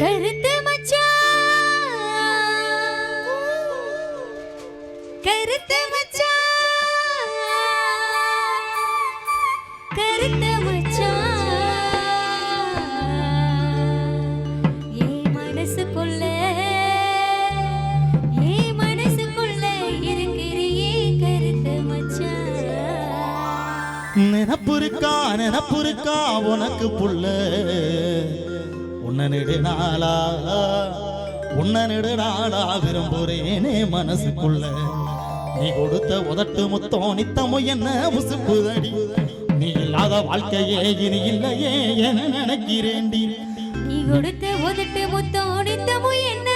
கருத்து மச்சான் கருத்து மச்சான் கருத்து மச்சான் ஏன் மனசுக்குள்ள இருக்கிறியே கருத்து மச்சான் நினப்புருக்கா உனக்கு புள்ள உன்ன நெடுநாளா விரும்புறேனே மனசுக்குள்ள நீ கொடுத்த உதட்டு முத்தம் நித்தமும் என்ன உசுப்புதடி நீ இல்லாத வாழ்க்கையே இனி இல்லையே என நினைக்கிறேன்டி நீ கொடுத்த உதட்டு முத்தம் நித்தமும் என்ன